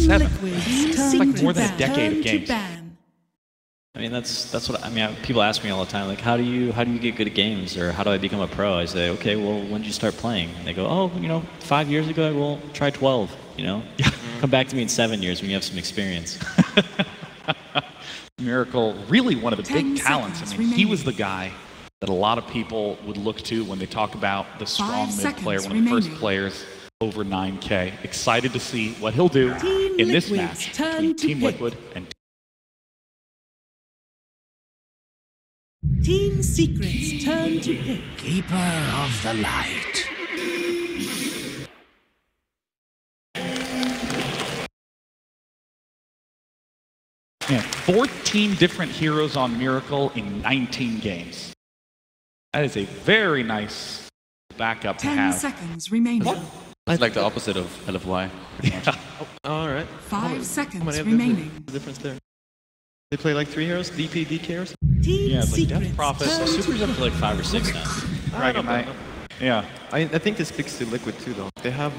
7. It's like more than a decade of games. I mean, that's what I mean. People ask me all the time, like, how do you get good at games, or how do I become a pro? I say, okay, well, when did you start playing? And they go, oh, 5 years ago. Well, try 12. Come back to me in 7 years when you have some experience. Miracle, really one of the big talents. I mean, he was the guy that a lot of people would look to when they talk about the strong mid player, one of the first players over 9K. Excited to see what he'll do in this match between Team Liquid and Team Secret's turn to pick. Keeper of the Light. Man, 14 different heroes on Miracle in 19 games. That is a very nice backup to have. 10 seconds remaining. It's like the opposite of LFY. Yeah. All right. 5 seconds remaining. The difference there. They play like 3 heroes, DP, DK heroes? Team It's like Death Secret's Prophet. turn to Super's up to like 5 or 6 now. Dragon Knight. Yeah. I think this speaks to Liquid too, though. They have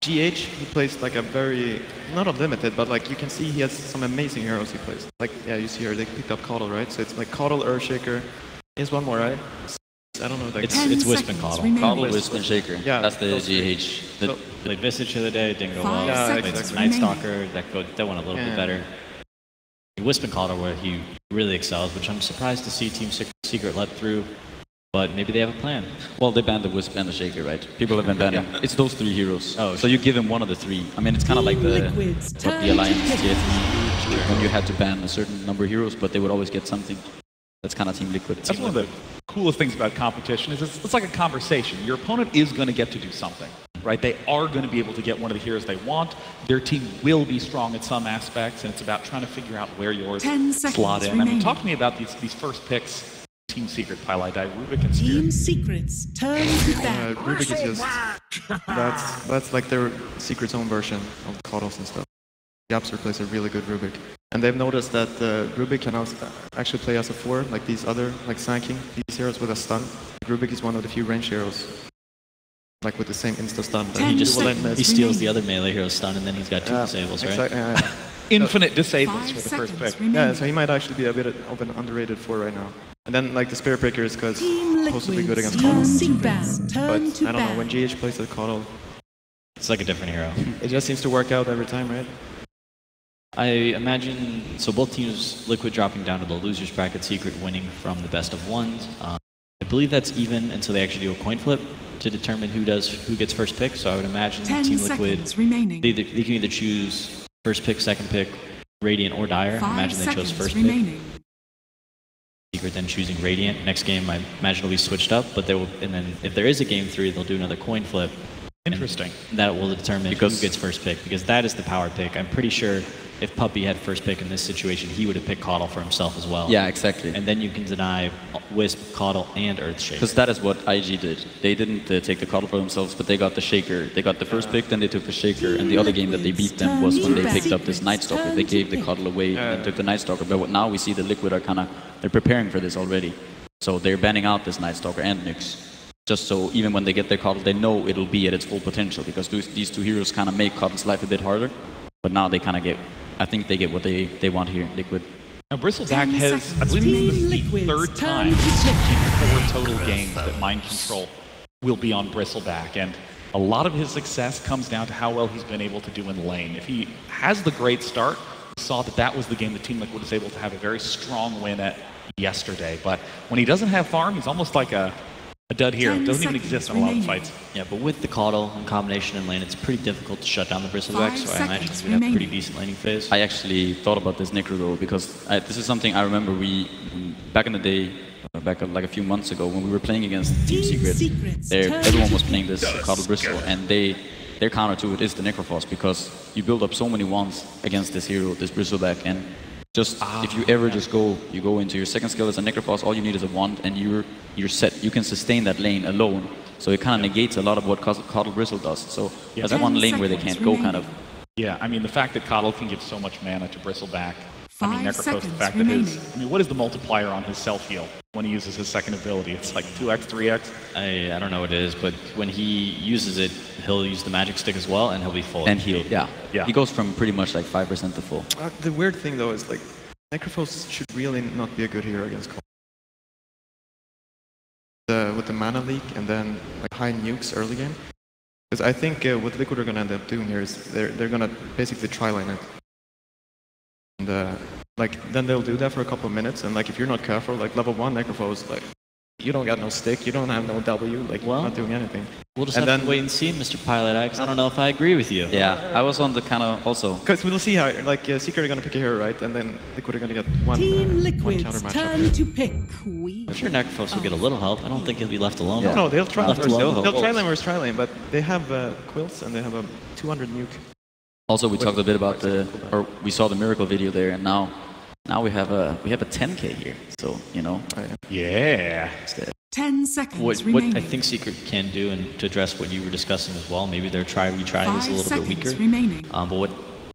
GH, he plays like a very, not unlimited, but like you can see he has some amazing heroes he plays. Like, yeah, you see here, they picked up Coddle, right? So it's like Coddle, Earthshaker. There's one more, right? I don't know. Like, It's Wisp and Coddle. Coddle, Wisp, and Shaker. Yeah, that's the GH. So, Played Visage the other day, didn't go well. Yeah, Played exactly. Night Stalker, that went a little bit better. Wisp and Coddle, where he really excels, which I'm surprised to see Team Secret let through. But maybe they have a plan. Well, they banned the Wisp and the Shaker, right? People have been banning. It's those 3 heroes. Oh, so you give him one of the 3. I mean, it's kind of like the Alliance tier 3, when you had to ban a certain number of heroes, but they would always get something. That's kind of Team Liquid. That's one of the coolest things about competition is it's like a conversation. Your opponent is going to get to do something, right? They are going to be able to get one of the heroes they want. Their team will be strong in some aspects, and it's about trying to figure out where yours slot in. I mean, talk to me about these first picks. Team Secret, Pilot Die, Rubik, and Spirit. Team Secret's turn to bat. Rubik is just, that's like their Secret Zone version of the Coddles and stuff. The Yapster plays a really good Rubik. And they've noticed that Rubik can actually play as a 4, like these other, like Sanking, these heroes with a stun. Rubik is one of the few range heroes, like with the same insta-stun. He steals the other melee hero's stun, and then he's got 2 disables, right? Infinite disables for the first pick. Yeah, so he might actually be a bit of an underrated 4 right now. And then like the Spirit Breaker is because supposed to be good against Coddle. But I don't know, when GH plays the Coddle, it's like a different hero. It just seems to work out every time, right? I imagine, so both teams, Liquid dropping down to the losers bracket, Secret winning from the best of ones. I believe that's even until they actually do a coin flip to determine who gets first pick. So I would imagine Team Liquid, they can either choose first pick, second pick, Radiant or Dire. I imagine they chose first pick. Secret then choosing Radiant. Next game, I imagine will be switched up, but and then if there is a game 3, they'll do another coin flip. Interesting. That will determine who gets first pick, because that is the power pick. I'm pretty sure if Puppy had first pick in this situation, he would have picked Coddle for himself as well. Yeah, exactly. And then you can deny Wisp, Coddle, and Earthshaker. Because that is what IG did. They didn't take the Coddle for themselves, but they got the Shaker. They got the first pick, then they took the Shaker, and the other game that they beat them was when they picked up this Night Stalker. They gave the Coddle away and took the Night Stalker. But now we see the Liquid are they're preparing for this already. So they're banning out this Night Stalker and Nyx. Just so even when they get their Coddle, they know it'll be at its full potential, because these 2 heroes kind of make Coddle's life a bit harder. But now they kind of get, I think they get what they want here, Liquid. Now Bristleback has, I believe this is the 3rd time in 4 total games that Mind Control will be on Bristleback. And a lot of his success comes down to how well he's been able to do in lane. If he has the great start, we saw that was the game that Team Liquid was able to have a very strong win at yesterday. But when he doesn't have farm, he's almost like a dud hero. It doesn't even exist in a lot of fights. Yeah, but with the Coddle in combination in lane, it's pretty difficult to shut down the Bristleback, so I imagine we have a pretty decent laning phase. I actually thought about this Necro though, because this is something I remember back in the day, back like a few months ago, when we were playing against Team Secret, everyone was playing this Coddle Bristle, and their counter to it is the Necrophos, because you build up so many wands against this hero, this Bristleback, and just if you ever just go into your second skill as a Necrophos, all you need is a wand, and you're set. You can sustain that lane alone, so it kind of negates a lot of what Coddle Bristle does. So that's one lane where they can't go, kind of. Yeah, I mean the fact that Coddle can give so much mana to Bristleback 5 Necrophos, the seconds fact that remaining. what is the multiplier on his self-heal when he uses his second ability? It's like 2x, 3x? I don't know what it is, but when he uses it, he'll use the magic stick as well, and he'll be full. And heal, yeah. Yeah. He goes from pretty much like 5% to full. The weird thing though is like, Necrophos should really not be a good hero against Call. With the mana leak and then like high nukes early game. Because I think what Liquid are going to end up doing here is they're going to basically tri-line it. And like then they'll do that for a couple of minutes, and like if you're not careful, like level 1 Necrophos, like you don't got no stick, you don't have no W, like you're not doing anything. We'll just have to wait and see, Mr. Pilot X. I don't know if I agree with you. Yeah, I was on the kind of also. Because we'll see how, like, Secret are going to pick a hero, right? And then Liquid are going to get one Team counter Liquid's matchup. turn to pick Queen. I'm sure Necrophos will get a little help. I don't think he'll be left alone. No, they'll try. Left alone. They'll try lane versus try lane, but they have quilts and they have a 200 nuke. Also, we talked a bit about we saw the miracle video there, and now we have a 10K here. So you know. Yeah. 10 seconds What remaining. I think Secret can do, and to address what you were discussing as well, maybe their try-retry is 5 a little bit seconds weaker. remaining. But what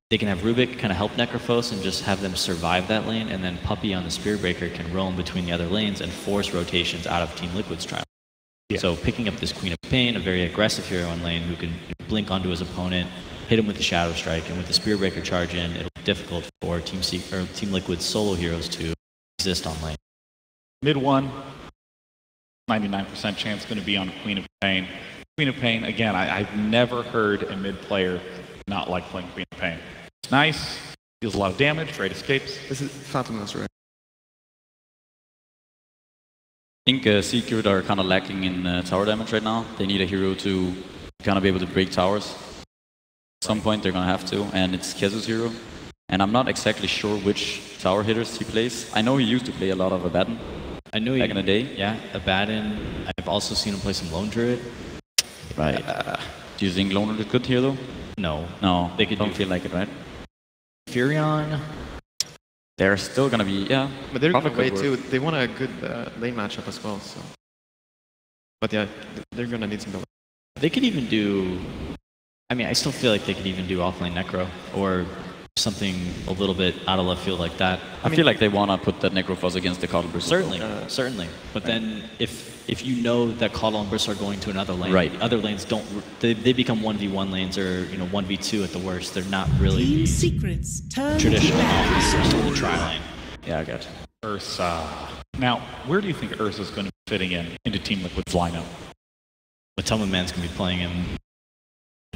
they can have Rubik kind of help Necrophos and just have them survive that lane, and then Puppy on the Spear Breaker can roam between the other lanes and force rotations out of Team Liquid's trial. Yeah. So picking up this Queen of Pain, a very aggressive hero in lane who can blink onto his opponent, hit him with the Shadow Strike, and with the Spear Breaker charge in, it'll be difficult for Team Liquid's solo heroes to exist on lane. Mid 1, 99% chance going to be on Queen of Pain. Queen of Pain, again, I've never heard a mid player not like playing Queen of Pain. It's nice, deals a lot of damage, great escapes. This is Phantomless, right? I think Secret are kind of lacking in tower damage right now. They need a hero to kind of be able to break towers. At some point they're going to have to, and it's Kezu's hero. And I'm not exactly sure which tower hitters he plays. I know he used to play a lot of Abaddon. I knew back in the day. Yeah, Abaddon. I've also seen him play some Lone Druid. Right. Do you think Lone Druid is good here though? No. No, They could don't do feel like it, right? Furion. They're still gonna be, yeah. But they're going to Prophet wait could too. They want a good lane matchup as well, so. But yeah, they're going to need some build. They could even do. I mean, I still feel like they could even do offlane Necro or something a little bit out of left field like that. I feel like they wanna put that Necrophos against the Coddle Bristle. Certainly. But then if you know that Coddle and Bristle are going to another lane, Right. the other lanes don't. They become 1v1 lanes or 1v2 at the worst. They're not really Team the Secrets turn traditional to battle. offense of the tri lane. Yeah, I got you. Ursa. Now, where do you think Ursa's going to be fitting into Team Liquid's lineup? Matoma Man's gonna be playing him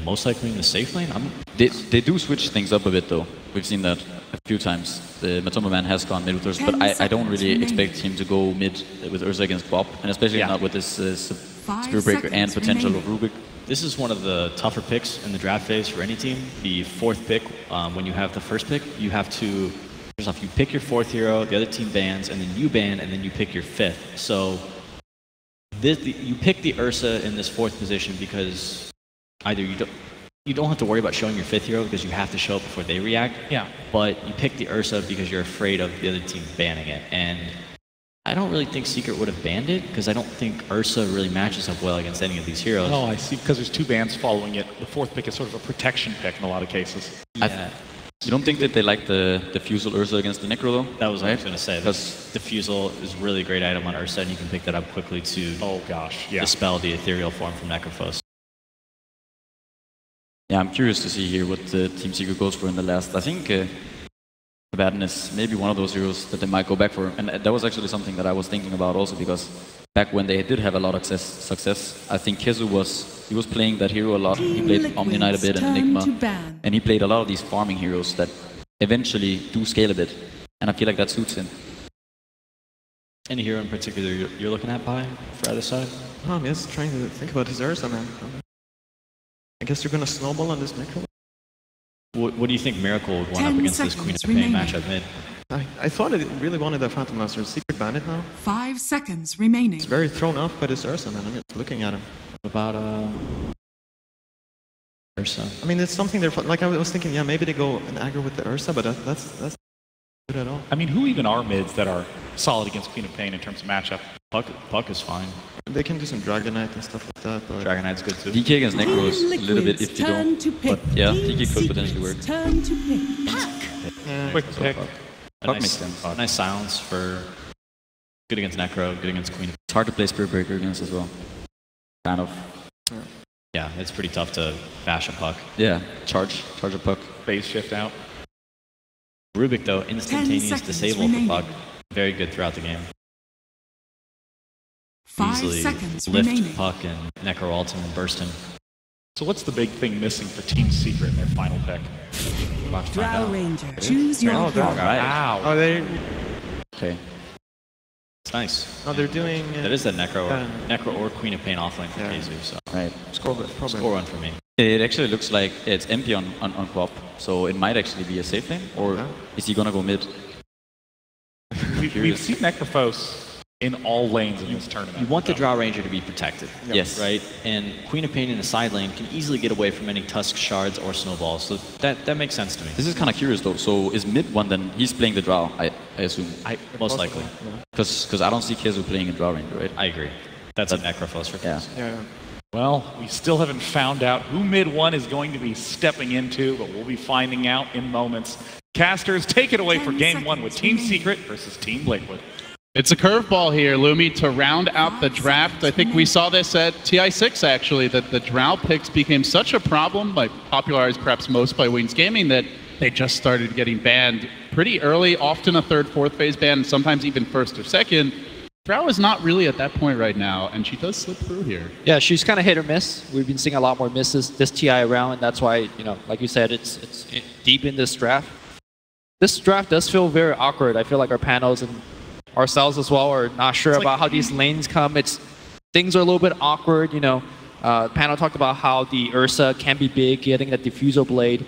most likely in the safe lane. They do switch things up a bit though. We've seen that a few times. The Matoma Man has gone mid with Ursa, but I don't really expect him to go mid with Ursa against Bob, and especially not with this Spear Breaker and potential of Rubik. This is one of the tougher picks in the draft phase for any team. The fourth pick, when you have the first pick, you have to, first off, you pick your fourth hero, the other team bans, and then you ban, and then you pick your fifth. So you pick the Ursa in this fourth position because either you don't have to worry about showing your fifth hero because you have to show it before they react. Yeah. But you pick the Ursa because you're afraid of the other team banning it. And I don't really think Secret would have banned it because I don't think Ursa really matches up well against any of these heroes. Oh, I see. Because there's two bans following it. The fourth pick is sort of a protection pick in a lot of cases. Yeah. You don't think that they like the Diffusal Ursa against the Necro though? That was what I was going to say. Because Diffusal is a really great item on Ursa, and you can pick that up quickly to dispel the ethereal form from Necrophos. yeah, I'm curious to see here what Team Secret goes for in the last. I think Abaddon is maybe one of those heroes that they might go back for, and that was actually something that I was thinking about also because back when they did have a lot of success, I think Kezu was playing that hero a lot. He played Omni Knight a bit and Enigma, and he played a lot of these farming heroes that eventually do scale a bit, and I feel like that suits him. Any hero in particular you're looking at by for either side? Oh, I'm just trying to think about his Ursa, man. I guess they're going to snowball on this Necro. What do you think Miracle would want up 10 against this Queen of Pain seconds matchup mid? I thought it really wanted that Phantom Master. Secret banned it now. 5 seconds remaining. He's very thrown off by this Ursa, man. I'm just looking at him. What about Ursa? I mean, it's something they're like. I was thinking, yeah, maybe they go and aggro with the Ursa, but that's not good at all. I mean, who even are mids that are solid against Queen of Pain in terms of matchup? Puck is fine. They can do some Dragonite and stuff like that, but Dragon Knight's good too. DK against Necro is a little bit iffy though, but yeah, DK could potentially work. Turn to pick. Quick pick. A Puck nice, makes sense. a nice silence for good against Necro, good against Queen. It's hard to play Spirit Breaker against as well. Kind of. Yeah, it's pretty tough to bash a puck. Yeah, charge a puck. Phase shift out. Rubik, though, instantaneous seconds disable of the remaining. puck. Very good throughout the game. 5 Easily seconds lift remaining. puck and Necro ult him and burst him. So what's the big thing missing for Team Secret in their final pick? About to find Drow out. Ranger. Choose your hero. Wow. Oh, they. Okay. It's nice. No, they're doing. That is the Necro or Queen of Pain offlane for Yeah. KZU, so Right. Score probably. score one for me. It actually looks like it's empty on Quap, so it might actually be a safe lane, or Yeah. is he gonna go mid? We've seen Necrophos in all lanes in this tournament. You want the Drow Ranger to be protected. Yes. Right? And Queen of Pain in the side lane can easily get away from any Tusk shards or snowballs, so that makes sense to me. This is kind of curious though. So is mid one then? He's playing the Drow, I assume. Most likely. Because I don't see KeyArena playing a Drow Ranger, right? I agree. That's a Necrophos for Yeah. Yeah. Well, we still haven't found out who mid one is going to be stepping into, but we'll be finding out in moments. Casters, take it away for 10 game one with Team seconds Secret versus Team Liquid. It's a curveball here, Lumi, to round out the draft. I think we saw this at TI6, actually, that the Drow picks became such a problem, like popularized perhaps most by Wings Gaming, that they just started getting banned pretty early, often a third, fourth phase ban, and sometimes even first or second. Drow is not really at that point right now, and she does slip through here. Yeah, she's kind of hit or miss. We've been seeing a lot more misses this TI round, and that's why, you know, like you said, it's deep in this draft. This draft does feel very awkward. I feel like our panels and ourselves as well are not sure about how these lanes come. Things are a little bit awkward, you know. Panel talked about how the Ursa can be big, getting the Diffusal Blade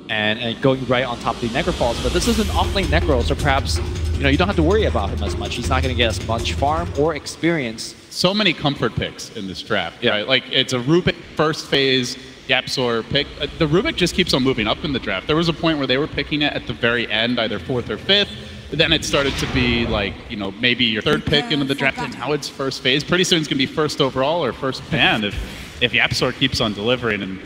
and going right on top of the Necrophos, but this is an off-lane Necro, so perhaps, you know, you don't have to worry about him as much. He's not going to get as much farm or experience. So many comfort picks in this draft, Yeah. right? Like, it's a Rubik first phase Yapsor pick. The Rubik just keeps on moving up in the draft. There was a point where they were picking it at the very end, either fourth or fifth. Then it started to be like, you know, maybe your third pick into the draft, and now it's first phase. Pretty soon it's going to be first overall or first band if Yapsor keeps on delivering. And,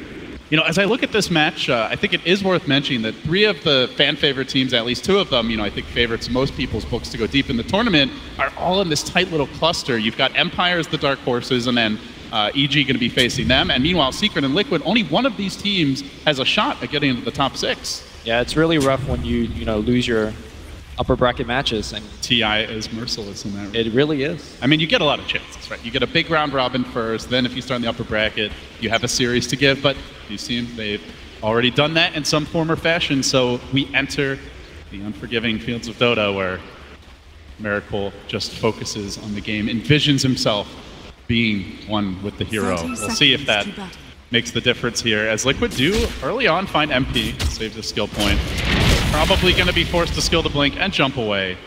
you know, as I look at this match, I think it is worth mentioning that 3 of the fan favorite teams, at least 2 of them, you know, I think favorites in most people's books to go deep in the tournament, are all in this tight little cluster. You've got Empire as the dark horses, and then EG going to be facing them. And meanwhile, Secret and Liquid, only one of these teams has a shot at getting into the top 6. Yeah, it's really rough when you know, lose your upper bracket matches, and TI is merciless in that. it really is. I mean, you get a lot of chances, right? You get a big round robin first, then if you start in the upper bracket, you have a series to give, but you see they've already done that in some form or fashion, so we enter the unforgiving fields of Dota, where Miracle just focuses on the game, envisions himself being one with the hero. 30 We'll see if that seconds to battle. makes the difference here, as Liquid do early on find MP, save the skill point. Probably going to be forced to skill the blink and jump away.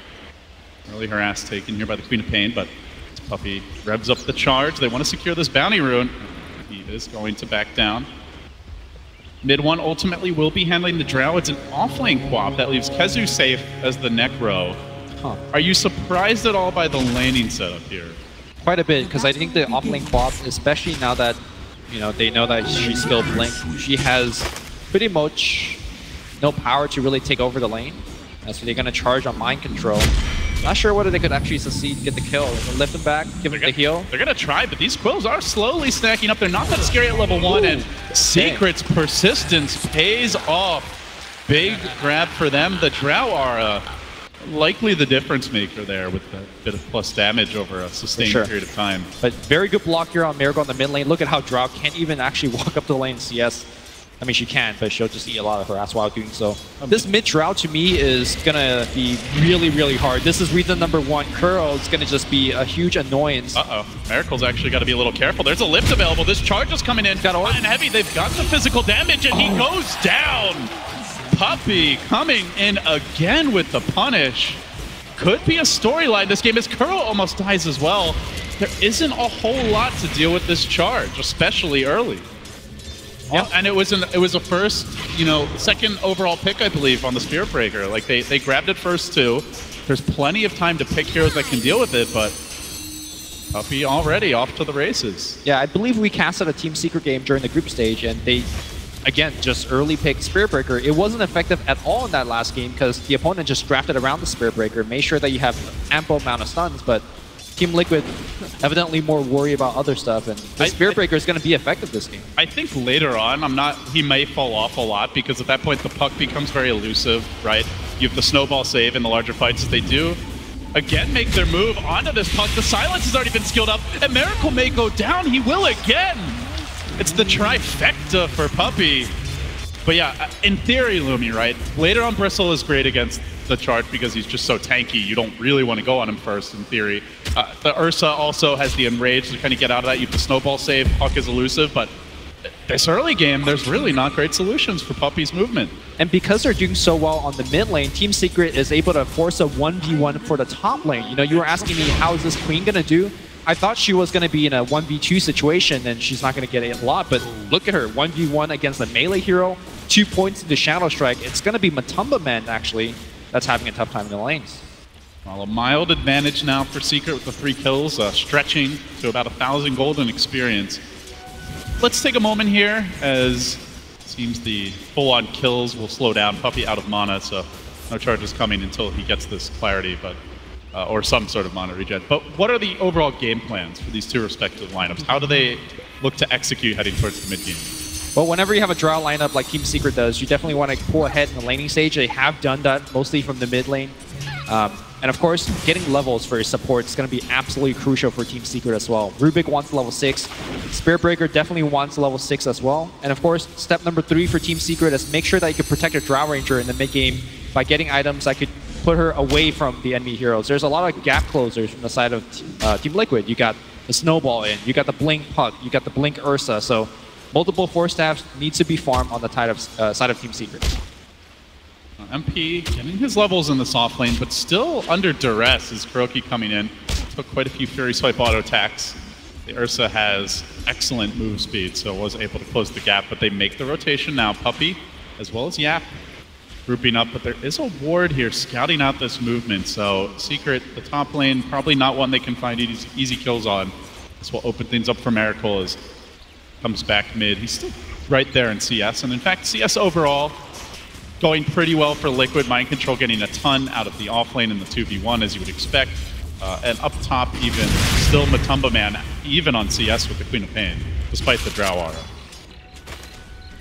Early harass taken here by the Queen of Pain, but Puppy revs up the charge. They want to secure this bounty rune. He is going to back down. Mid one ultimately will be handling the Drow. It's an offlane Quap that leaves KheZu safe as the Necro. Are you surprised at all by the laning setup here? Quite a bit, because I think the off-lane Quap, especially now that, you know, they know that she skilled Blink, she has pretty much no power to really take over the lane. So they're going to charge on mind control. Not sure whether they could actually succeed, get the kill. They can lift him back, give him the heal. They're going to try, but these quills are slowly stacking up. They're not that scary at level 1, and Secret's persistence pays off. Big grab for them. The Drow are likely the difference maker there with a bit of plus damage over a sustained period of time. But very good block here on Miracle on the mid lane. Look at how Drow can't even actually walk up the lane CS. I mean, she can, but she'll just eat a lot of harass while doing so. This mid Drow to me is gonna be really, really hard. This is reason number 1. Curl is gonna just be a huge annoyance. Miracle's actually got to be a little careful. There's a lift available. This charge is coming in. Hot and heavy. They've got the physical damage, and he goes down. Puppy coming in again with the punish. Could be a storyline this game, as Curl almost dies as well. There isn't a whole lot to deal with this charge, especially early. Yeah, and it was a first, you know, second overall pick, I believe, on the Spirit Breaker. Like they grabbed it first too. There's plenty of time to pick heroes that can deal with it, but Puppy already off to the races. Yeah, I believe we casted a Team Secret game during the group stage, and they again, just early pick Spirit Breaker. It wasn't effective at all in that last game because the opponent just drafted around the Spirit Breaker, made sure that you have ample amount of stuns, but Team Liquid evidently more worried about other stuff, and the Spirit Breaker is going to be effective this game. I think later on, he may fall off a lot because at that point the puck becomes very elusive, right? You have the snowball save in the larger fights as they do. Again, make their move onto this puck. The silence has already been skilled up, and Miracle may go down. He will again. It's the trifecta for Puppey. But yeah, in theory, Lumi, right? Later on, Bristle is great against the charge because he's just so tanky. You don't really want to go on him first, in theory. The Ursa also has the Enrage to kind of get out of that. You have the snowball save, puck is elusive, but this early game, there's really not great solutions for Puppey's movement. And because they're doing so well on the mid lane, Team Secret is able to force a 1v1 for the top lane. You know, you were asking me, how is this Queen going to do? I thought she was going to be in a 1v2 situation and she's not going to get a lot, but look at her, 1v1 against a melee hero, 2 points into Shadow Strike. It's going to be Matumba Man, actually, that's having a tough time in the lanes. Well, a mild advantage now for Secret with the 3 kills, stretching to about 1,000 gold in experience. Let's take a moment here, as it seems the full-on kills will slow down. Puppey out of mana, so no charges coming until he gets this clarity, but or some sort of mana regen. But what are the overall game plans for these two respective lineups? How do they look to execute heading towards the mid-game? Well, whenever you have a draw lineup like Team Secret does, you definitely want to pull ahead in the laning stage. They have done that mostly from the mid lane. And of course, getting levels for your support is going to be absolutely crucial for Team Secret as well. Rubik wants level 6. Spirit Breaker definitely wants level 6 as well. And of course, step number 3 for Team Secret is make sure that you can protect your Drow Ranger in the mid game by getting items that could put her away from the enemy heroes. There's a lot of gap closers from the side of Team Liquid. You got the Snowball in, you got the Blink Puck, you got the Blink Ursa. So multiple Force Staffs needs to be farmed on the side of Team Secret. MP getting his levels in the soft lane, but still under duress as Kuroki coming in. Took quite a few Fury Swipe auto attacks. The Ursa has excellent move speed, so was able to close the gap, but they make the rotation now. Puppey, as well as Yap, grouping up, but there is a ward here scouting out this movement, so Secret, the top lane, probably not one they can find easy kills on. This will open things up for Miracle as comes back mid. He's still right there in CS, and in fact, CS overall going pretty well for Liquid. Mind Control getting a ton out of the offlane in the 2v1, as you would expect. And up top, even still Matumba Man, even on CS with the Queen of Pain, despite the Drow aura.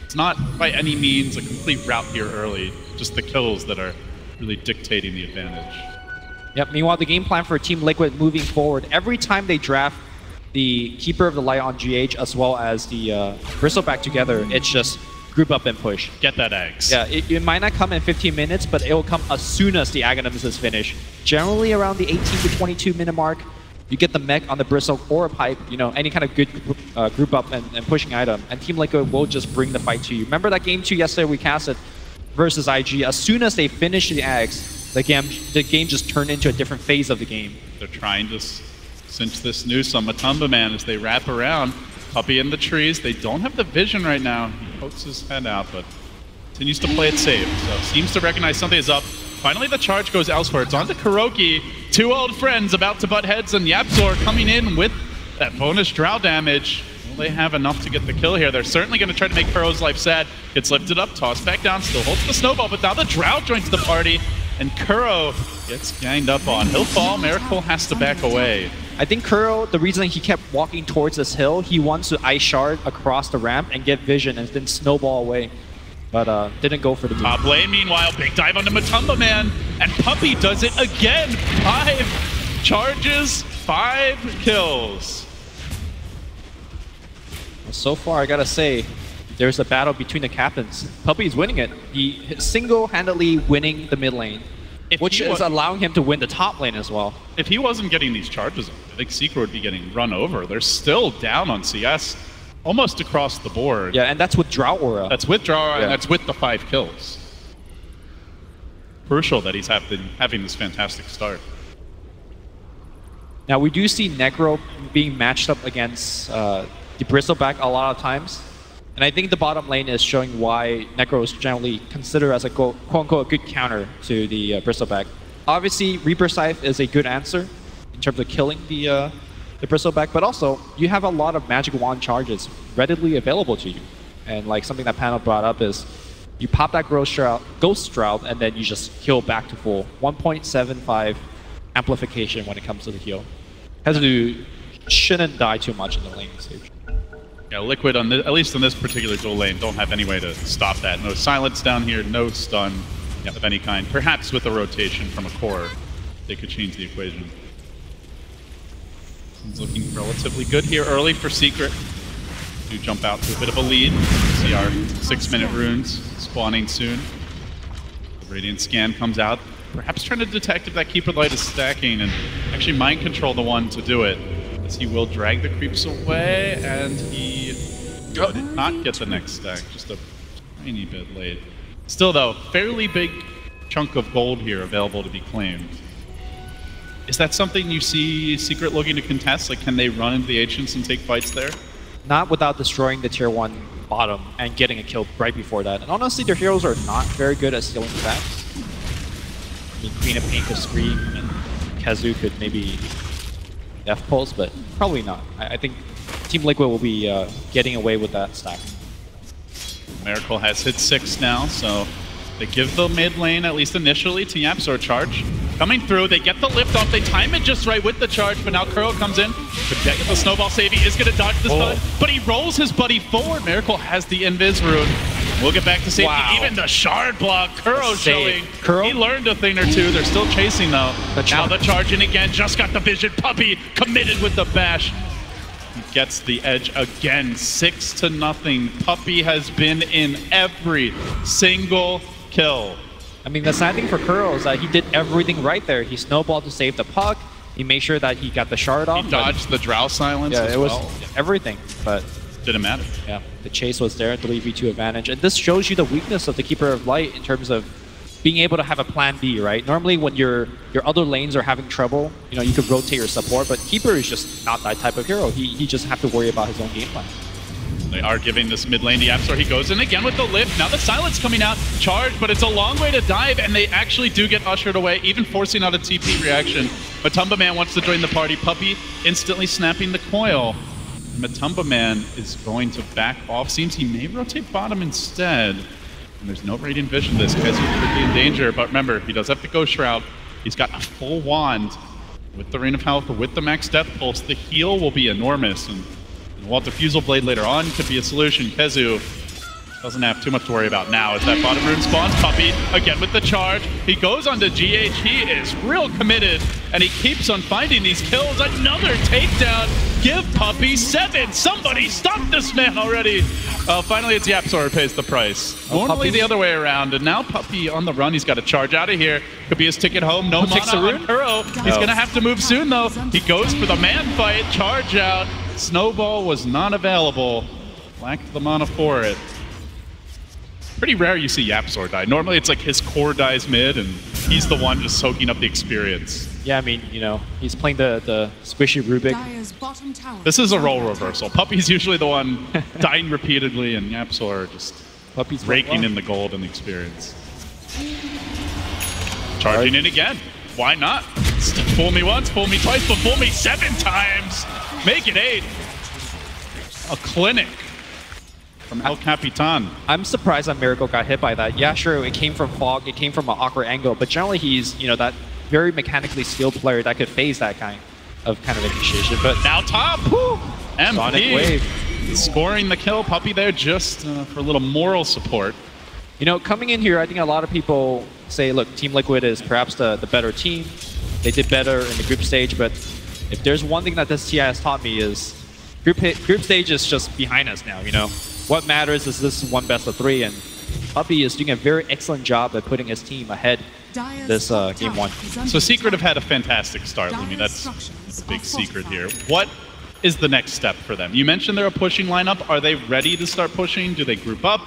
It's not by any means a complete rout here early, just the kills that are really dictating the advantage. Yep, meanwhile, the game plan for Team Liquid moving forward, every time they draft the Keeper of the Light on GH as well as the Bristleback together, it's just group up and push. Get that eggs. Yeah, it might not come in 15 minutes, but it will come as soon as the Aghanims is finished. Generally around the 18 to 22 minute mark, you get the mech on the Bristle or a pipe, you know, any kind of good group up and pushing item, and Team Liquid will just bring the fight to you. Remember that game 2 yesterday we casted versus IG? As soon as they finish the Aghs, the game just turned into a different phase of the game. They're trying to cinch this noose on Matumba Man as they wrap around. Puppey in the trees. They don't have the vision right now. He pokes his head out, but continues to play it safe. So seems to recognize something is up. Finally, the charge goes elsewhere. It's on to Kuroki. 2 old friends about to butt heads, and Yapzor coming in with that bonus Drow damage. Will they have enough to get the kill here? They're certainly going to try to make Kuro's life sad. Gets lifted up, tossed back down, still holds the snowball, but now the Drow joins the party, and Kuro gets ganged up on. He'll fall. Miracle has to back away. I think Kuro, the reason he kept walking towards this hill, he wants to Ice Shard across the ramp and get vision and then snowball away. But didn't go for the top lane, meanwhile, big dive onto Matumba Man, and Puppey does it again. 5 charges, 5 kills. So far, I gotta say, there's a battle between the captains. Puppey's winning it. He single-handedly winning the mid lane, which is allowing him to win the top lane as well. If he wasn't getting these charges, I think Secret would be getting run over. They're still down on CS, almost across the board. Yeah, and that's with Drow Aura. That's with Drow Aura, and that's with the 5 kills. Crucial that he's having this fantastic start. Now, we do see Necro being matched up against the Bristleback a lot of times. And I think the bottom lane is showing why Necro is generally considered as a quote-unquote good counter to the Bristleback. Obviously, Reaper Scythe is a good answer in terms of killing the Bristleback, but also you have a lot of magic wand charges readily available to you. And like something that Panel brought up is you pop that Ghost Shroud and then you just heal back to full. 1.75 amplification when it comes to the heal. KeZu shouldn't die too much in the lane stage. Yeah, Liquid, on at least in this particular dual lane, don't have any way to stop that. No silence down here, no stun of any kind. Perhaps with a rotation from a core, they could change the equation. It's looking relatively good here early for Secret. Do jump out to a bit of a lead. See our 6-minute runes spawning soon. The Radiant Scan comes out, perhaps trying to detect if that Keeper Light is stacking and actually mind control the one to do it. As he will drag the creeps away, and he did not get the next stack, just a tiny bit late. Still though, fairly big chunk of gold here available to be claimed. Is that something you see Secret looking to contest? Like, can they run into the Ancients and take fights there? Not without destroying the tier 1 bottom and getting a kill right before that. And honestly, their heroes are not very good at stealing stacks. I mean, Queen of Pain could scream, and KeZu could maybe Death Pulse, but probably not. I think Team Liquid will be getting away with that stack. Miracle has hit 6 now, so they give the mid lane, at least initially, to YapzOr charge. Coming through, they get the lift off, they time it just right with the charge, but now Kuro comes in. Could get the snowball save, he is going to dodge the stun, but he rolls his buddy forward. Miracle has the invis rune. We'll get back to safety. Wow. Even the shard block, Kuro showing. Kuro? He learned a thing or two. They're still chasing though. Now the charge in again, just got the vision. Puppey committed with the bash. He gets the edge again, 6-0. Puppey has been in every single kill. I mean, the sad thing for Kuro is that he did everything right there. He snowballed to save the puck. He made sure that he got the shard off. He dodged the Drow silence as well. Yeah, it was everything, but didn't matter. Yeah, the chase was there, the v2 advantage. And this shows you the weakness of the Keeper of Light in terms of being able to have a plan B, right? Normally when your other lanes are having trouble, you know, you could rotate your support, but Keeper is just not that type of hero. He just have to worry about his own game plan. They are giving this mid lane to YapzOr. He goes in again with the lift. Now the silence coming out, charge, but it's a long way to dive, and they actually do get ushered away, even forcing out a TP reaction. Matumba Man wants to join the party. Puppey instantly snapping the coil. Matumba Man is going to back off. Seems he may rotate bottom instead. And there's no Radiant Vision. This guy's quickly in danger, but remember, he does have the Ghost Shroud. He's got a full wand with the Rain of Health, with the max Death Pulse. The heal will be enormous, and while Diffusal Blade later on could be a solution, KeZu doesn't have too much to worry about now as that bottom rune spawns. Puppey again with the charge. He goes on to GH. He is real committed, and he keeps on finding these kills. Another takedown. Give Puppey 7. Somebody stop this man already. Finally, it's YapzOr who pays the price. Normally the other way around, and now Puppey on the run. He's got to charge out of here. Could be his ticket home. No mana on Kuro. He's going to have to move soon, though. He goes for the man fight. Charge out. Snowball was not available. Lacked the mana for it. Pretty rare you see YapzOr die. Normally it's like his core dies mid and he's the one just soaking up the experience. Yeah, I mean, you know, he's playing the squishy Rubik. This is a role reversal. Puppey's usually the one dying repeatedly, and YapzOr just raking in the gold and the experience. Charging in again. Why not? Fool me once, fool me twice, but fool me 7 times. Make it 8. A clinic from El Capitan. I'm surprised that Miracle got hit by that. Yeah, sure, it came from fog, it came from an awkward angle, but generally he's, you know, that very mechanically skilled player that could phase that kind of initiation. But now top, woo! MP Sonic Wave scoring the kill. Puppey there just for a little moral support. You know, coming in here, I think a lot of people say, look, Team Liquid is perhaps the better team. They did better in the group stage, but if there's one thing that this TI has taught me is group stage is just behind us now, you know. What matters is this one best of 3, and Puppey is doing a very excellent job at putting his team ahead this game 1. So Secret have had a fantastic start, Lumi. That's the big secret here. What is the next step for them? You mentioned they're a pushing lineup. Are they ready to start pushing? Do they group up?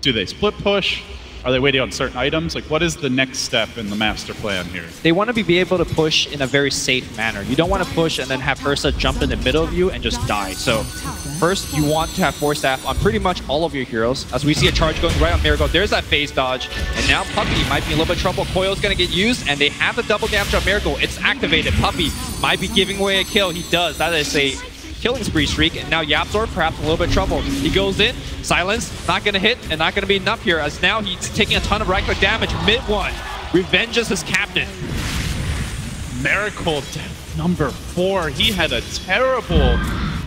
Do they split push? Are they waiting on certain items? Like, what is the next step in the master plan here? They want to be able to push in a very safe manner. You don't want to push and then have Ursa jump in the middle of you and just die. So first, you want to have force staff on pretty much all of your heroes. As we see a charge going right on Miracle, there's that phase dodge. And now Puppey might be in a little bit of trouble. Coil's going to get used, and they have the double damage on Miracle. It's activated. Puppey might be giving away a kill. He does. That is a killing spree streak, and now YapzOr perhaps a little bit of trouble. He goes in, Silence, not gonna hit, and not gonna be enough here, as now he's taking a ton of right-click damage. Mid one, revenges his captain. Miracle, death number 4. He had a terrible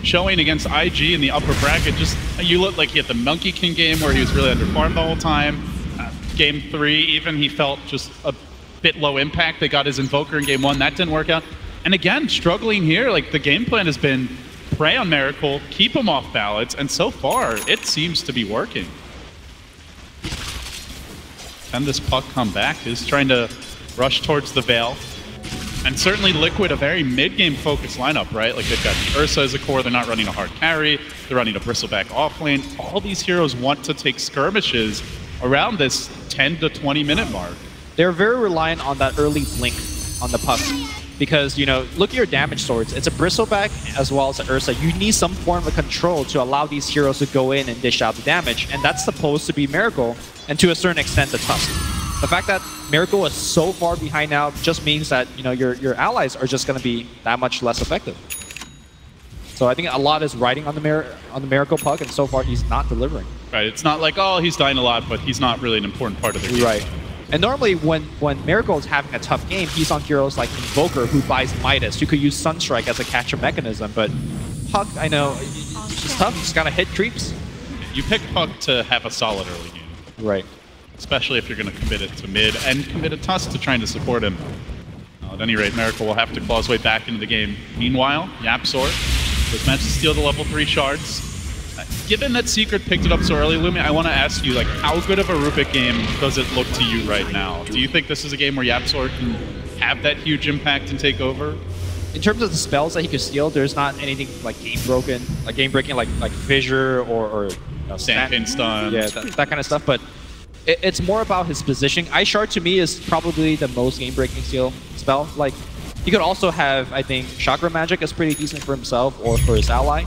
showing against IG in the upper bracket. Just, you look like he had the Monkey King game where he was really under farm the whole time. Game 3, even he felt just a bit low impact. They got his Invoker in game 1. That didn't work out. And again, struggling here. Like, the game plan has been prey on Miracle, keep him off balance, and so far, it seems to be working. Can this puck come back? He's trying to rush towards the Veil. And certainly Liquid, a very mid-game focused lineup, right? Like, they've got Ursa as a core, they're not running a hard carry, they're running a Bristleback off lane. All these heroes want to take skirmishes around this 10 to 20 minute mark. They're very reliant on that early blink on the puck. Because, you know, look at your damage swords. It's a Bristleback as well as an Ursa. You need some form of control to allow these heroes to go in and dish out the damage. And that's supposed to be Miracle, and to a certain extent, the Tusk. The fact that Miracle is so far behind now just means that, you know, your allies are just going to be that much less effective. So I think a lot is riding on the Miracle puck, and so far he's not delivering. Right, it's not like, oh, he's dying a lot, but he's not really an important part of the game. Right. And normally when Miracle is having a tough game, he's on heroes like Invoker, who buys Midas, who could use Sunstrike as a catcher mechanism. But Puck, I know, it's tough. Just gotta hit creeps. You pick Puck to have a solid early game. Right. Especially if you're going to commit it to mid and commit a Tusk to trying to support him. At any rate, Miracle will have to claw his way back into the game. Meanwhile, YapzOr was meant to steal the level 3 shards. Given that Secret picked it up so early, Lumi, I want to ask you, like, how good of a Rubik game does it look to you right now? Do you think this is a game where YapzOr can have that huge impact and take over? In terms of the spells that he could steal, there's not anything like game-breaking, like Fissure or you know, Sandpin Stun. Yeah, that kind of stuff. But it's more about his positioning. Ice Shard to me is probably the most game-breaking spell. Like, he could also have, I think, Chakra Magic is pretty decent for himself or for his ally.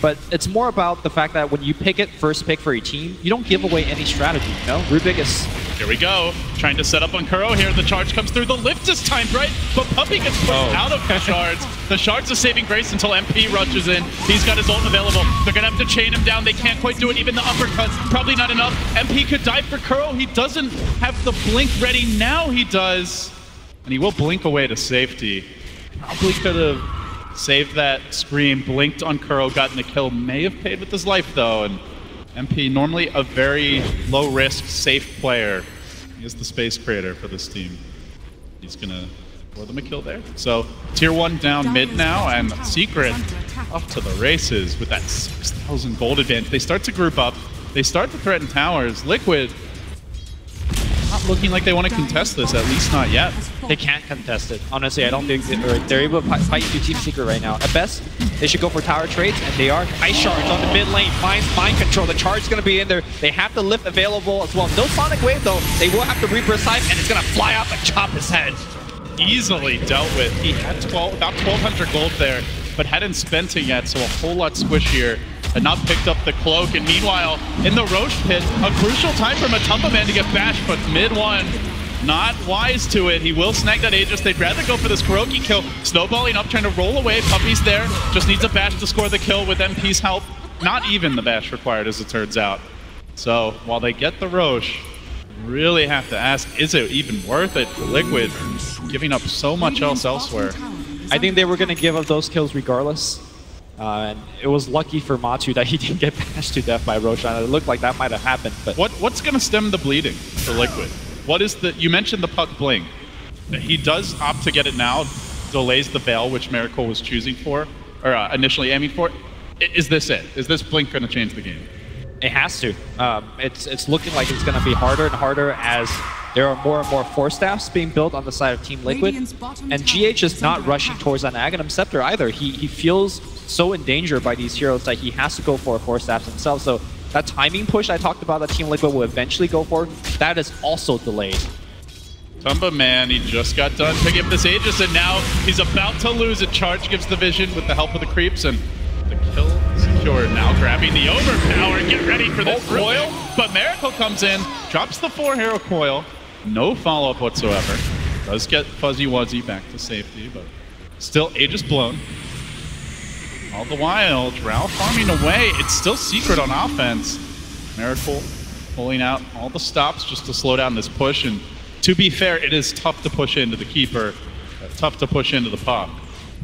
But it's more about the fact that when you pick it first pick for your team, you don't give away any strategy, you know? Rubik is... Here we go. Trying to set up on Kuro here. The charge comes through. The lift is timed right, but Puppey gets pushed out of the shards. The shards are saving grace until MP rushes in. He's got his ult available. They're going to have to chain him down. They can't quite do it. Even the uppercut, probably not enough. MP could die for Kuro. He doesn't have the blink ready. Now he does. And he will blink away to safety. Probably could have saved that scream, blinked on Kuro, gotten the kill. May have paid with his life, though. And MP, normally a very low-risk, safe player. He is the space creator for this team. He's going to throw them a kill there. So, tier 1 down mid now, and Secret off to the races with that 6,000 gold advantage. They start to group up. They start to threaten towers. Liquid not looking like they want to contest this, at least not yet. They can't contest it. Honestly, I don't think they're able to fight through Team Secret right now. At best, they should go for tower trades, and they are. Ice Shards on the mid lane, finds mind control. The charge is going to be in there. They have the lift available as well. No Sonic Wave, though. They will have to Reaper Scythe, and it's going to fly out and chop his head. Easily dealt with. He had about 1,200 gold there, but hadn't spent it yet, so a whole lot squishier. Had not picked up the cloak, and meanwhile, in the Roche pit, a crucial time for Matumba Man to get bashed, but mid one, not wise to it. He will snag that Aegis. They'd rather go for this Kuroki kill. Snowballing up, trying to roll away. Puppey's there. Just needs a bash to score the kill with MP's help. Not even the bash required, as it turns out. So, while they get the Roche, really have to ask, is it even worth it for Liquid, giving up so much else elsewhere? I think they were going to give up those kills regardless. And it was lucky for Matu that he didn't get bashed to death by Roshan. It looked like that might have happened. But what's going to stem the bleeding for Liquid? What is the? You mentioned the puck blink. He does opt to get it now, delays the Veil, which Miracle was choosing for, or initially aiming for. Is this it? Is this blink going to change the game? It has to. It's looking like it's going to be harder and harder as there are more and more Force Staffs being built on the side of Team Liquid. And GH is not rushing towards an Aghanim Scepter either. He feels so in danger by these heroes that he has to go for a Force Staff himself. So that timing push I talked about that Team Liquid will eventually go for, that is also delayed. Tumba Man, he just got done picking up this Aegis, and now he's about to lose it. Charge gives the vision with the help of the creeps, and the kill secured. Now grabbing the overpower and get ready for this coil. But Miracle comes in, drops the 4-hero coil. No follow-up whatsoever. Does get Fuzzy Wuzzy back to safety, but still Aegis blown. All the while, Drow farming away. It's still Secret on offense. Miracle pulling out all the stops just to slow down this push. And to be fair, it is tough to push into the keeper, tough to push into the puck.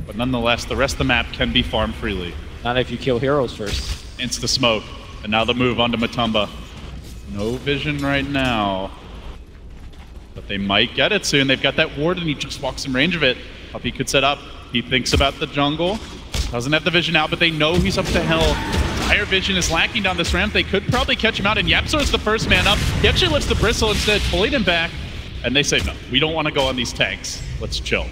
But nonetheless, the rest of the map can be farmed freely. Not if you kill heroes first. Insta smoke. And now the move onto Matumba. No vision right now. But they might get it soon. They've got that ward and he just walks in range of it. Puppy could set up. He thinks about the jungle. Doesn't have the vision out, but they know he's up the hill. Higher vision is lacking down this ramp. They could probably catch him out, and YapzOr is the first man up. He actually lifts the Bristle instead, pulling him back. And they say, no, we don't want to go on these tanks. Let's chill.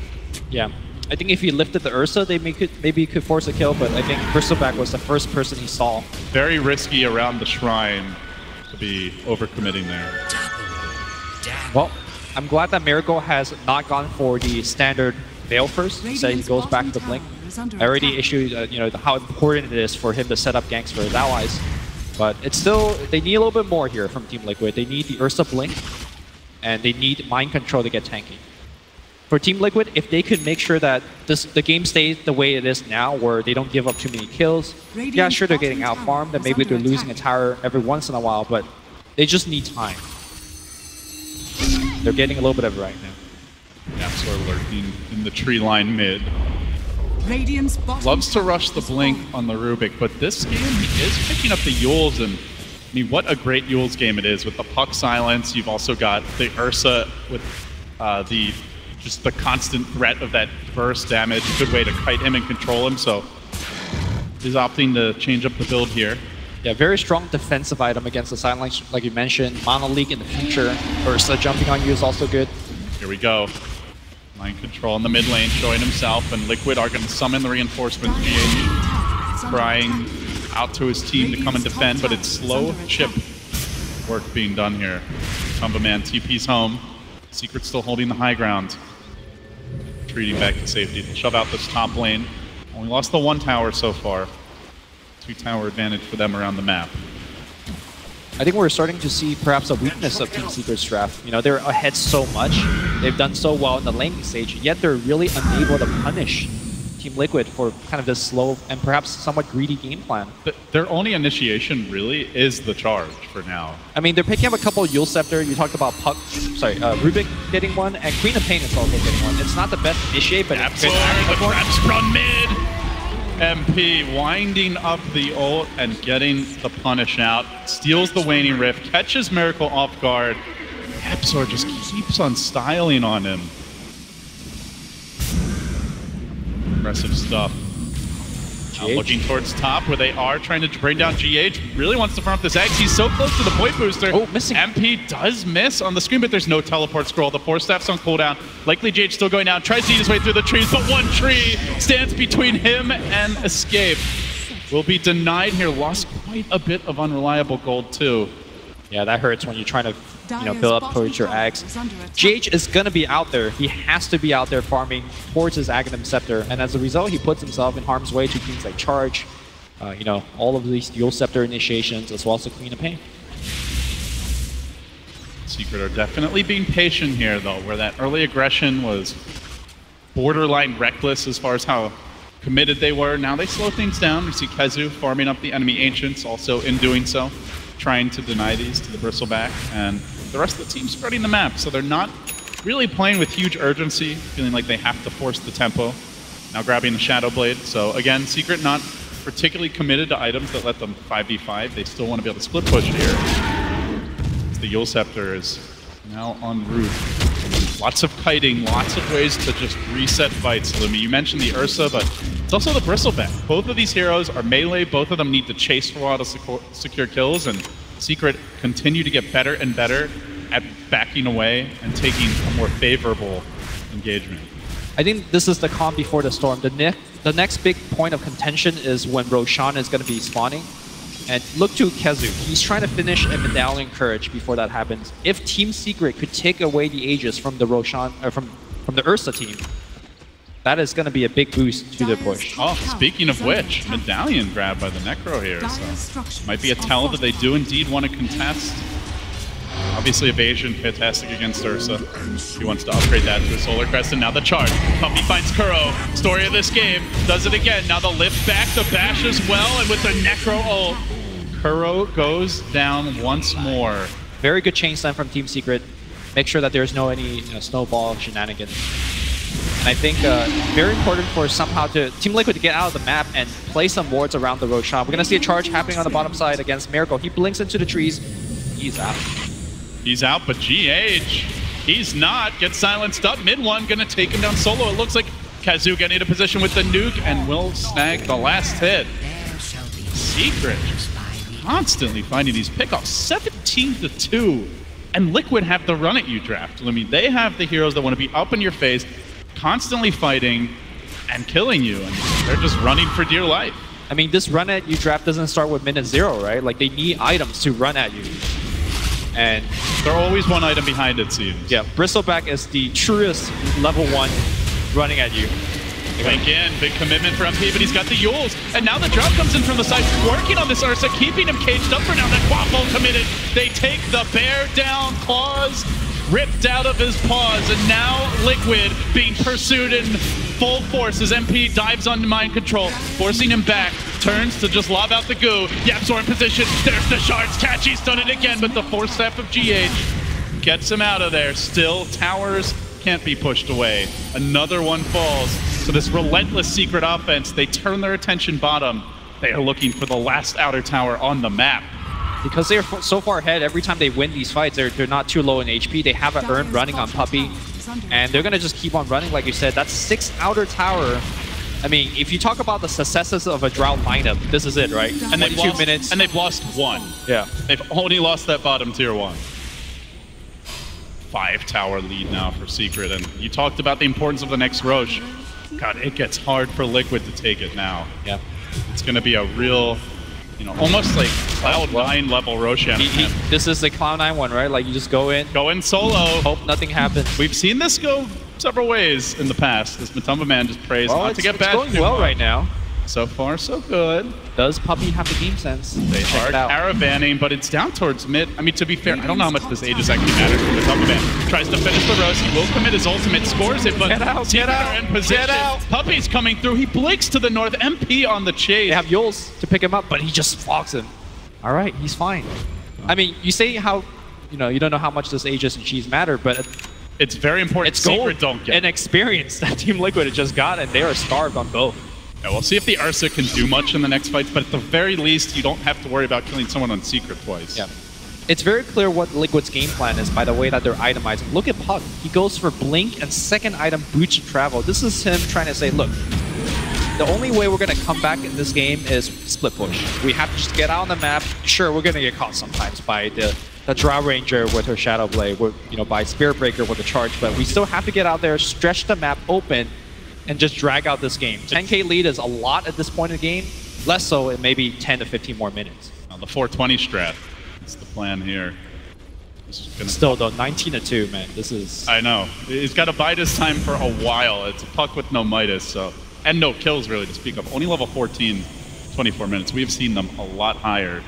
Yeah. I think if he lifted the Ursa, maybe he could force a kill, but I think Bristleback was the first person he saw. Very risky around the shrine to be overcommitting there. Well, I'm glad that Miracle has not gone for the standard Veil first. Instead, he goes back to the Blink. I already issued, how important it is for him to set up ganks for his allies. But it's still, they need a little bit more here from Team Liquid. They need the Ursa Blink, and they need Mind Control to get tanky. For Team Liquid, if they could make sure that the game stays the way it is now, where they don't give up too many kills, yeah, sure, they're getting out-farmed, and maybe they're losing a tower every once in a while, but they just need time. They're getting a little bit of it right now. YapzOr lurking in the tree line mid. Loves to rush the Blink on the Rubik, but this game he is picking up the Yules, and I mean, what a great Yules game it is with the puck silence. You've also got the Ursa with just the constant threat of that burst damage. Good way to kite him and control him, so he's opting to change up the build here. Yeah, very strong defensive item against the silence, like you mentioned. Mono Leak in the future. Ursa jumping on you is also good. Here we go. Mind Control in the mid lane, showing himself, and Liquid are going to summon the reinforcements. GH crying out to his team to come and defend, but it's slow chip work being done here. Tumba Man TP's home. Secret still holding the high ground. Retreating back to safety. They'll shove out this top lane. Only lost the one tower so far. 2-tower advantage for them around the map. I think we're starting to see perhaps a weakness of Team Secret's draft. They're ahead so much. They've done so well in the laning stage, yet they're really unable to punish Team Liquid for kind of this slow and perhaps somewhat greedy game plan. Their only initiation really is the charge for now. I mean, they're picking up a couple of Yule Scepter. You talked about Rubik getting one, and Queen of Pain is also getting one. It's not the best initiate, but it's good. The traps run mid! MP winding up the ult and getting the punish out. Steals the Waning Rift, catches Miracle off guard. YapzOr just keeps on styling on him. Impressive stuff. Now looking towards top where they are trying to bring down GH. Really wants to farm up this X. He's so close to the point booster. Oh, missing. MP does miss on the screen, but there's no teleport scroll. The Force Staff's on cooldown. Likely GH still going down. Tries to eat his way through the trees, but one tree stands between him and escape. Will be denied here. Lost quite a bit of unreliable gold too. Yeah, that hurts when you're trying to build up towards your Ags. GH is going to be out there. He has to be out there farming towards his Aghanim Scepter, and as a result, he puts himself in harm's way to things like Charge, all of these Yule Scepter initiations, as well as the Queen of Pain. Secret are definitely being patient here, though, where that early aggression was borderline reckless as far as how committed they were. Now they slow things down. We see Kezu farming up the enemy Ancients, also in doing so, trying to deny these to the Bristleback, and the rest of the team spreading the map, so they're not really playing with huge urgency, feeling like they have to force the tempo. Now grabbing the Shadow Blade, so again, Secret not particularly committed to items that let them 5v5. They still want to be able to split push here. The Yule Scepter is now en route. Lots of kiting, lots of ways to just reset fights. Lumi, you mentioned the Ursa, but it's also the Bristleback. Both of these heroes are melee. Both of them need to chase for a while to secure kills, and Secret continue to get better and better at backing away and taking a more favorable engagement. I think this is the calm before the storm. The next big point of contention is when Roshan is going to be spawning. And look to Kezu. He's trying to finish a Medallion Courage before that happens. If Team Secret could take away the Aegis from the Roshan, from the Ursa team, that is going to be a big boost to the push. Oh, speaking of which, Medallion grabbed by the Necro here, so might be a tell that they do indeed want to contest. Obviously evasion, fantastic against Ursa. He wants to upgrade that to a Solar Crest, and now the charge. Puppy finds Kuro. Story of this game. Does it again. Now the lift back, the bash as well, and with the Necro ult, Kuro goes down once more. Very good chain stun from Team Secret. Make sure that there's no any snowball shenanigans. And I think very important for somehow to Team Liquid to get out of the map and play some wards around the Roshan. We're going to see a charge happening on the bottom side against Miracle. He blinks into the trees. He's out. He's out, but GH, he's not. Gets silenced up. Mid one, going to take him down solo. It looks like KheZu getting into position with the nuke and will snag the last hit. Secret constantly finding these pickoffs. 17-2. And Liquid have the run at you draft. I mean, they have the heroes that want to be up in your face, constantly fighting and killing you. And they're just running for dear life. I mean, this run at you draft doesn't start with minute 0, right? Like, they need items to run at you. And they're always one item behind, it seems. Yeah, Bristleback is the truest level 1 running at you. Link in, big commitment for MP, but he's got the Yules. And now the drop comes in from the side, working on this Ursa, keeping him caged up for now. That Quaffle committed. They take the bear down, claws ripped out of his paws, and now Liquid being pursued in full force as MP dives on mind control, forcing him back, turns to just lob out the goo. YapzOr in position, there's the shards, Catchy's done it again, but the force staff of GH gets him out of there. Still, towers can't be pushed away. Another one falls. So this relentless Secret offense, they turn their attention bottom. They are looking for the last outer tower on the map. Because they're so far ahead, every time they win these fights, they're not too low in HP. They have an earn running on Puppey, and they're going to just keep on running, like you said. That's 6 outer tower. I mean, if you talk about the successes of a Drought lineup, this is it, right? And they've lost, minutes. And they've lost 1. Yeah. They've only lost that bottom tier 1. 5 tower lead now for Secret, and you talked about the importance of the next Roche. God, it gets hard for Liquid to take it now. Yeah. It's going to be a real, almost like Cloud9 level Roshan. This is the Cloud9 one, right? Like, you just go in. Go in solo. Hope nothing happens. We've seen this go several ways in the past. This Matumba man just prays not to get bad. It's going well right now. So far, so good. Does Puppey have the game sense? They are caravanning, but it's down towards mid. I mean, to be fair, I don't know how much this Aegis actually matters. The Matumba man tries to finish the roast. He will commit his ultimate, scores it, but get out, in position. Get out. Puppey's coming through. He blinks to the north. MP on the chase. They have Yules to pick him up, but he just fogs him. All right, he's fine. I mean, you say how, you don't know how much this Aegis and cheese matter, but it's very important. It's Secret don't get an experience that Team Liquid has just got, and they are starved on both. Yeah, we'll see if the Ursa can do much in the next fight, but at the very least, you don't have to worry about killing someone on Secret twice. Yeah. It's very clear what Liquid's game plan is by the way that they're itemizing. Look at Puck. He goes for Blink and second item, Boots of Travel. This is him trying to say, look, the only way we're going to come back in this game is split push. We have to just get out on the map. Sure, we're going to get caught sometimes by the Drow Ranger with her Shadow Blade, by Spirit Breaker with the charge, but we still have to get out there, stretch the map open, and just drag out this game. 10k lead is a lot at this point in the game. Less so in maybe 10 to 15 more minutes. Now the 420 strat. That's the plan here. Still though, 19-2, man. This is... I know. He's got to bide his time for a while. It's a Puck with no Midas, so... And no kills, really, to speak of. Only level 14, 24 minutes. We have seen them a lot higher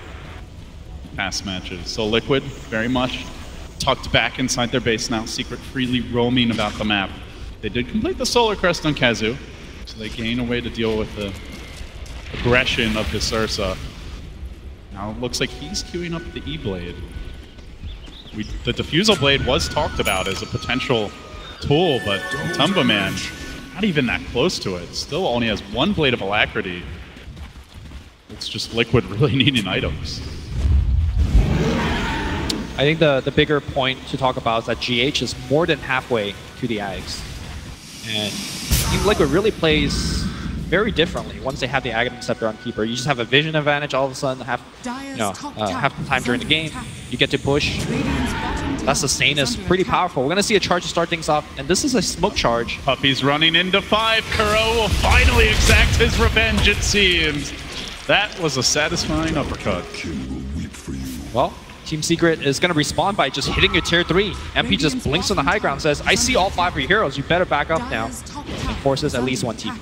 in past matches. So Liquid, very much tucked back inside their base now. Secret freely roaming about the map. They did complete the Solar Crest on KheZu, so they gain a way to deal with the aggression of this Ursa. Now it looks like he's queuing up the E-Blade. The Diffusal Blade was talked about as a potential tool, but Matumba man, not even that close to it. Still only has 1 Blade of Alacrity. It's just Liquid really needing items. I think the bigger point to talk about is that GH is more than halfway to the Ags. And Team Liquid really plays very differently once they have the Aghanim Scepter on Keeper. You just have a vision advantage all of a sudden, half the time during the game. You get to push. That sustain is pretty powerful. We're going to see a charge to start things off, and this is a smoke charge. Puppey's running into 5. Kuro will finally exact his revenge, it seems. That was a satisfying uppercut. Well, Team Secret is going to respond by just hitting your tier 3. MP just blinks on the high ground, says, I see all 5 of your heroes, you better back up now. And forces at least 1 TP.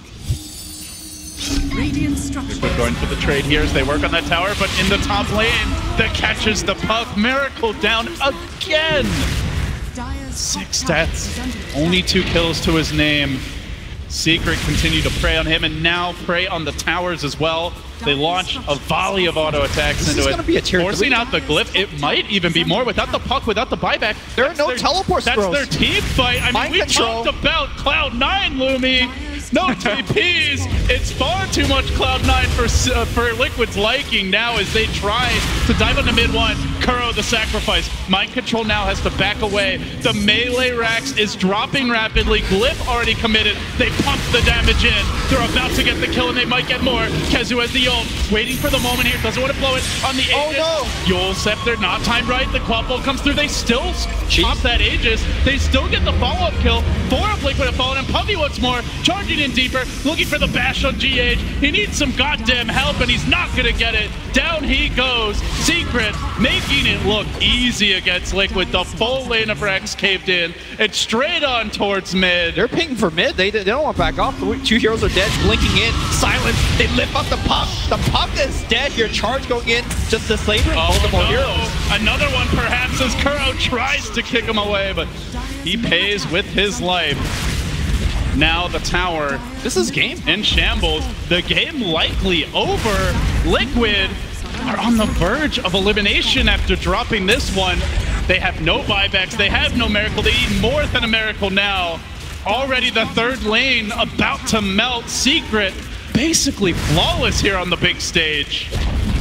Liquid going for the trade here as they work on that tower, but in the top lane, that catches the Puck. Miracle down again! 6 stats, only 2 kills to his name. Secret continue to prey on him and now prey on the towers as well. They launch a volley of auto attacks into it, forcing out the glyph. It might even be more without the puck, without the buyback. There are no teleports. That's their team fight. I mean, we talked about Cloud9, Lumi. No TPs. It's far too much Cloud9 for Liquid's liking now as they try to dive on the mid one. Kuro the sacrifice. Mind Control now has to back away. The melee Rax is dropping rapidly. Glyph already committed. They pump the damage in. They're about to get the kill and they might get more. Kezu has the ult. Waiting for the moment here. Doesn't want to blow it on the Aegis. Oh no! Yule Scepter not timed right. The quad bolt comes through. They still chop that Aegis. They still get the follow-up kill. 4 of Liquid have fallen and Puppy once more. Charging in deeper. Looking for the bash on GH. He needs some goddamn help and he's not going to get it. Down he goes. Secret making it look easy against Liquid. The full lane of Rex caved in. It's straight on towards mid. They're pinging for mid. They don't want to back off. 2 heroes are dead. Blinking in. Silence. They lift up the puck. The puck is dead. Your charge going in. Just disabling multiple heroes. Another one perhaps as Kuro tries to kick him away, but he pays with his life. Now the tower. This is game. In shambles. The game likely over. Liquid are on the verge of elimination after dropping this one. They have no buybacks. They have no miracle. They need more than a miracle now. Already the third lane about to melt. Secret basically flawless here on the big stage.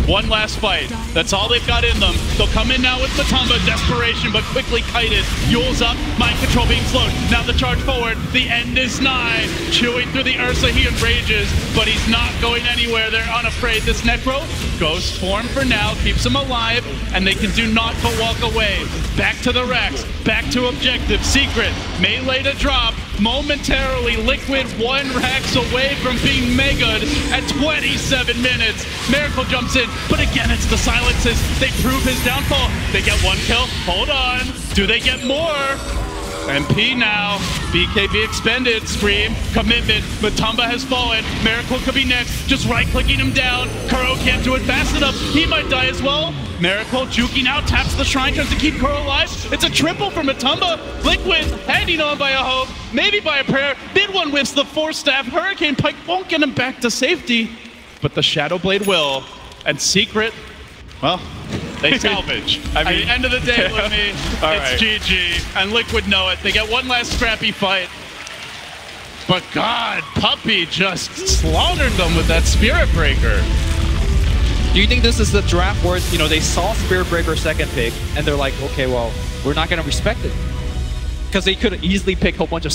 One last fight. That's all they've got in them. They'll come in now with Matumba. Desperation, but quickly kited. Yule's up. Mind Control being slowed. Now the charge forward. The end is nigh. Chewing through the Ursa, he enrages, but he's not going anywhere. They're unafraid. This Necro, Ghost form for now, keeps him alive, and they can do naught but walk away. Back to the Rex. Back to objective. Secret. Melee to drop. Momentarily, Liquid 1 Rax away from being megaed at 27 minutes. Miracle jumps in, but again, it's the silences. They prove his downfall. They get 1 kill. Hold on. Do they get more? MP now. BKB expended. Scream. Commitment. Matumba has fallen. Miracle could be next. Just right-clicking him down. Kuro can't do it fast enough. He might die as well. Miracle juking out. Taps the shrine. Tries to keep Kuro alive. It's a triple for Matumba. Liquid hanging on by a hope. Maybe by a prayer. Mid one whiffs the 4-staff. Hurricane Pike won't get him back to safety. But the Shadow Blade will. And Secret, well, they salvage. I mean, at the end of the day, Lumi, it's GG. And Liquid know it. They get one last scrappy fight. But God, Puppy just slaughtered them with that Spirit Breaker. Do you think this is the draft where, you know, they saw Spirit Breaker second pick, and they're like, okay, well, we're not going to respect it? Because they could easily pick a whole bunch of